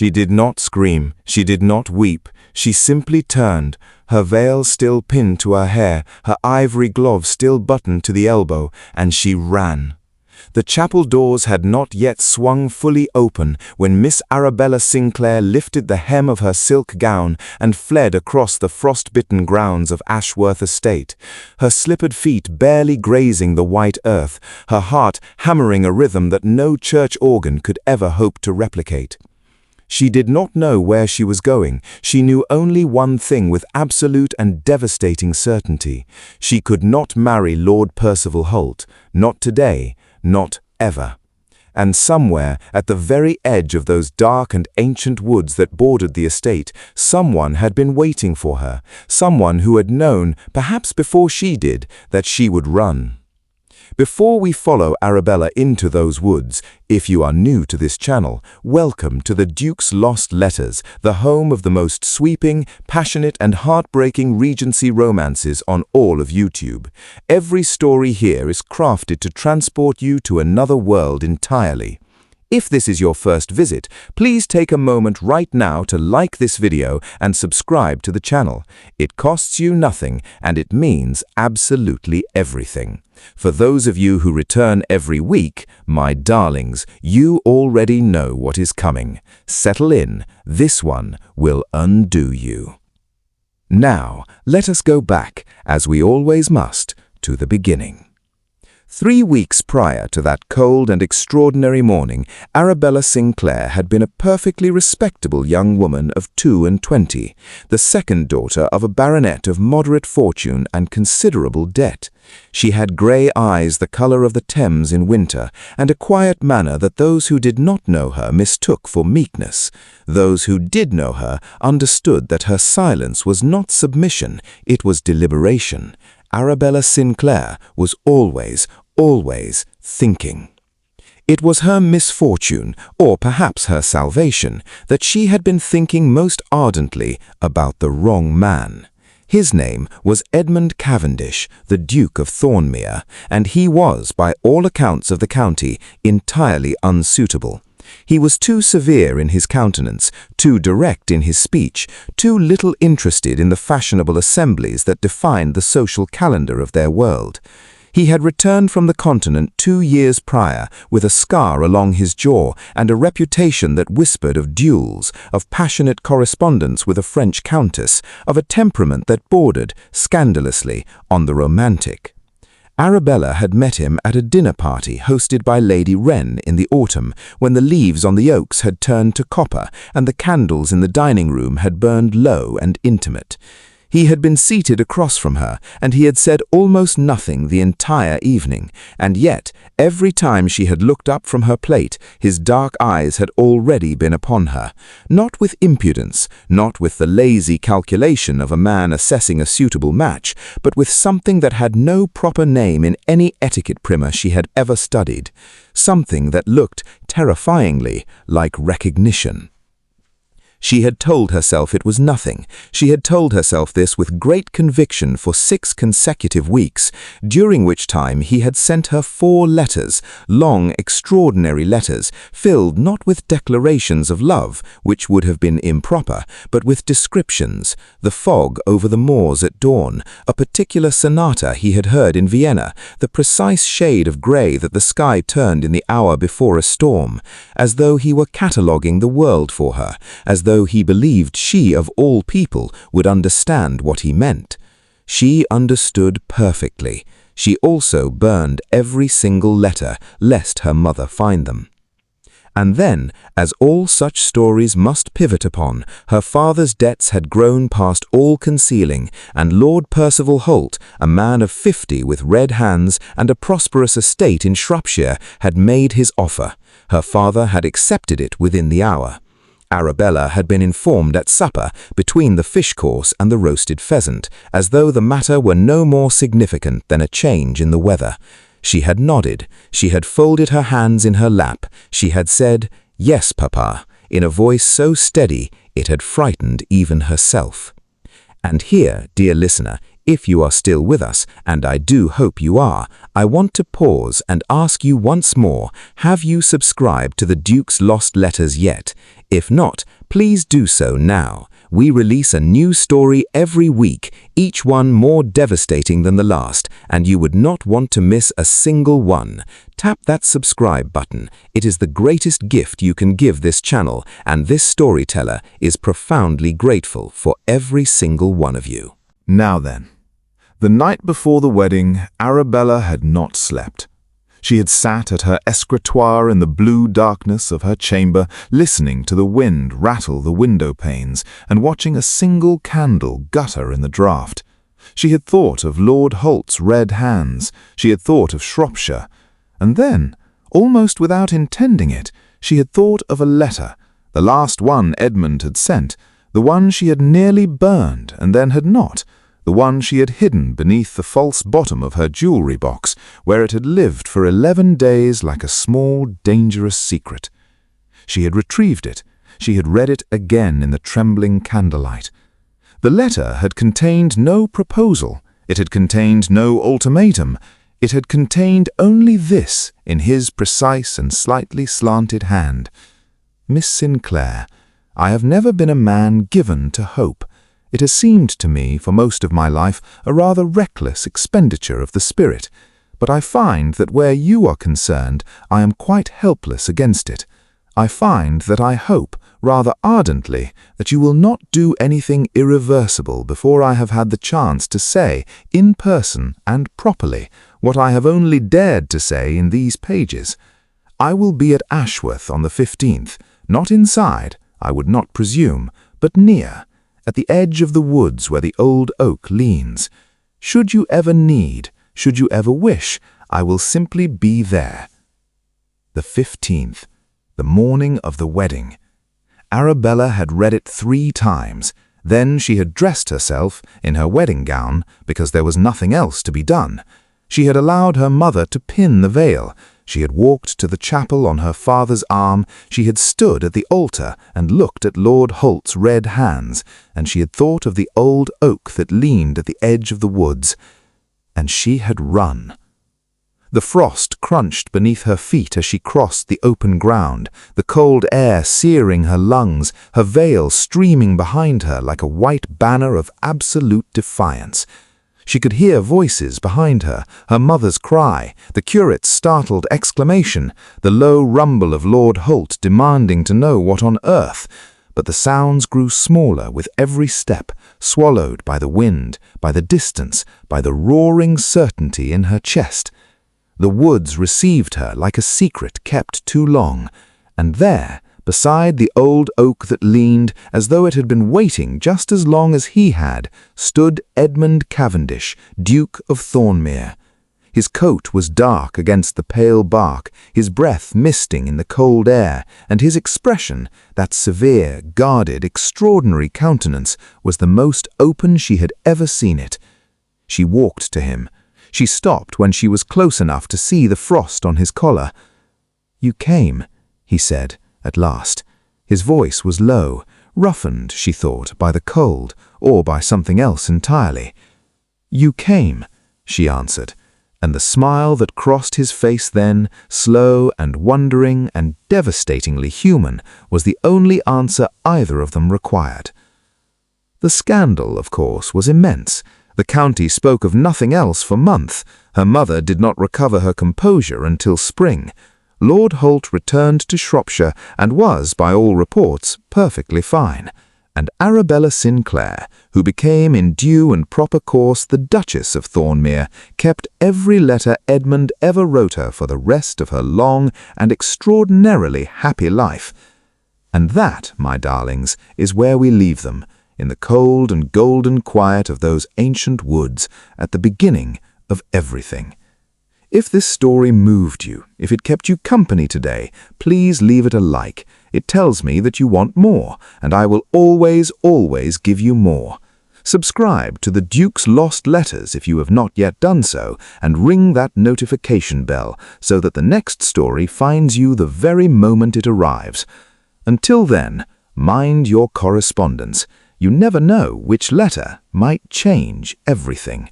She did not scream, she did not weep, she simply turned, her veil still pinned to her hair, her ivory glove still buttoned to the elbow, and she ran. The chapel doors had not yet swung fully open when Miss Arabella Sinclair lifted the hem of her silk gown and fled across the frost-bitten grounds of Ashworth Estate, her slippered feet barely grazing the white earth, her heart hammering a rhythm that no church organ could ever hope to replicate. She did not know where she was going. She knew only one thing with absolute and devastating certainty. She could not marry Lord Percival Holt, not today, not ever. And somewhere, at the very edge of those dark and ancient woods that bordered the estate, someone had been waiting for her, someone who had known, perhaps before she did, that she would run. Before we follow Arabella into those woods, if you are new to this channel, welcome to the Duke's Lost Letters, the home of the most sweeping, passionate and heartbreaking Regency romances on all of YouTube. Every story here is crafted to transport you to another world entirely. If this is your first visit, please take a moment right now to like this video and subscribe to the channel. It costs you nothing and it means absolutely everything. For those of you who return every week, my darlings, you already know what is coming. Settle in, this one will undo you. Now, let us go back, as we always must, to the beginning. 3 weeks prior to that cold and extraordinary morning, Arabella Sinclair had been a perfectly respectable young woman of 22, the second daughter of a baronet of moderate fortune and considerable debt. She had grey eyes the colour of the Thames in winter, and a quiet manner that those who did not know her mistook for meekness. Those who did know her understood that her silence was not submission, it was deliberation. Arabella Sinclair was always thinking. It was her misfortune, or perhaps her salvation, that she had been thinking most ardently about the wrong man. His name was Edmund Cavendish, the Duke of Thornmere, and he was, by all accounts of the county, entirely unsuitable. He was too severe in his countenance, too direct in his speech, too little interested in the fashionable assemblies that defined the social calendar of their world. He had returned from the continent 2 years prior with a scar along his jaw and a reputation that whispered of duels, of passionate correspondence with a French countess, of a temperament that bordered, scandalously, on the romantic. Arabella had met him at a dinner party hosted by Lady Wren in the autumn, when the leaves on the oaks had turned to copper and the candles in the dining room had burned low and intimate. He had been seated across from her, and he had said almost nothing the entire evening, and yet, every time she had looked up from her plate, his dark eyes had already been upon her, not with impudence, not with the lazy calculation of a man assessing a suitable match, but with something that had no proper name in any etiquette primer she had ever studied, something that looked terrifyingly like recognition. She had told herself it was nothing. She had told herself this with great conviction for 6 consecutive weeks, during which time he had sent her 4 letters, long, extraordinary letters, filled not with declarations of love, which would have been improper, but with descriptions, the fog over the moors at dawn, a particular sonata he had heard in Vienna, the precise shade of grey that the sky turned in the hour before a storm, as though he were cataloguing the world for her, as though he believed she, of all people, would understand what he meant. She understood perfectly. She also burned every single letter, lest her mother find them. And then, as all such stories must pivot upon, her father's debts had grown past all concealing, and Lord Percival Holt, a man of 50 with red hands and a prosperous estate in Shropshire, had made his offer. Her father had accepted it within the hour. Arabella had been informed at supper, between the fish course and the roasted pheasant, as though the matter were no more significant than a change in the weather. She had nodded, she had folded her hands in her lap, she had said, "Yes, Papa," in a voice so steady it had frightened even herself. And here, dear listener, If you are still with us, and I do hope you are, I want to pause and ask you once more, have you subscribed to the Duke's Lost Letters yet? If not, please do so now. We release a new story every week, each one more devastating than the last, and you would not want to miss a single one. Tap that subscribe button. It is the greatest gift you can give this channel, and this storyteller is profoundly grateful for every single one of you. Now then, the night before the wedding, Arabella had not slept. She had sat at her escritoire in the blue darkness of her chamber, listening to the wind rattle the window panes and watching a single candle gutter in the draught. She had thought of Lord Holt's red hands, she had thought of Shropshire, and then, almost without intending it, she had thought of a letter, the last one Edmund had sent, the one she had nearly burned and then had not, the one she had hidden beneath the false bottom of her jewelry box, where it had lived for 11 days like a small, dangerous secret. She had retrieved it. She had read it again in the trembling candlelight. The letter had contained no proposal. It had contained no ultimatum. It had contained only this in his precise and slightly slanted hand. Miss Sinclair, I have never been a man given to hope. It has seemed to me, for most of my life, a rather reckless expenditure of the spirit, but I find that where you are concerned, I am quite helpless against it. I find that I hope, rather ardently, that you will not do anything irreversible before I have had the chance to say, in person and properly, what I have only dared to say in these pages. I will be at Ashworth on the 15th, not inside, I would not presume, but near, at the edge of the woods where the old oak leans. Should you ever need, should you ever wish, I will simply be there. The 15th, the morning of the wedding. Arabella had read it 3 times. Then she had dressed herself in her wedding gown because there was nothing else to be done. She had allowed her mother to pin the veil. She had walked to the chapel on her father's arm, she had stood at the altar and looked at Lord Holt's red hands, and she had thought of the old oak that leaned at the edge of the woods, and she had run. The frost crunched beneath her feet as she crossed the open ground, the cold air searing her lungs, her veil streaming behind her like a white banner of absolute defiance. She could hear voices behind her, her mother's cry, the curate's startled exclamation, the low rumble of Lord Holt demanding to know what on earth. But the sounds grew smaller with every step, swallowed by the wind, by the distance, by the roaring certainty in her chest. The woods received her like a secret kept too long, and there, beside the old oak that leaned, as though it had been waiting just as long as he had, stood Edmund Cavendish, Duke of Thornmere. His coat was dark against the pale bark, his breath misting in the cold air, and his expression, that severe, guarded, extraordinary countenance, was the most open she had ever seen it. She walked to him. She stopped when she was close enough to see the frost on his collar. "You came," he said. At last. His voice was low, roughened, she thought, by the cold, or by something else entirely. "You came," she answered, and the smile that crossed his face then, slow and wondering and devastatingly human, was the only answer either of them required. The scandal, of course, was immense. The county spoke of nothing else for months. Her mother did not recover her composure until spring. Lord Holt returned to Shropshire and was, by all reports, perfectly fine, and Arabella Sinclair, who became in due and proper course the Duchess of Thornmere, kept every letter Edmund ever wrote her for the rest of her long and extraordinarily happy life. And that, my darlings, is where we leave them, in the cold and golden quiet of those ancient woods, at the beginning of everything. If this story moved you, if it kept you company today, please leave it a like. It tells me that you want more, and I will always, always give you more. Subscribe to the Duke's Lost Letters if you have not yet done so, and ring that notification bell so that the next story finds you the very moment it arrives. Until then, mind your correspondence. You never know which letter might change everything.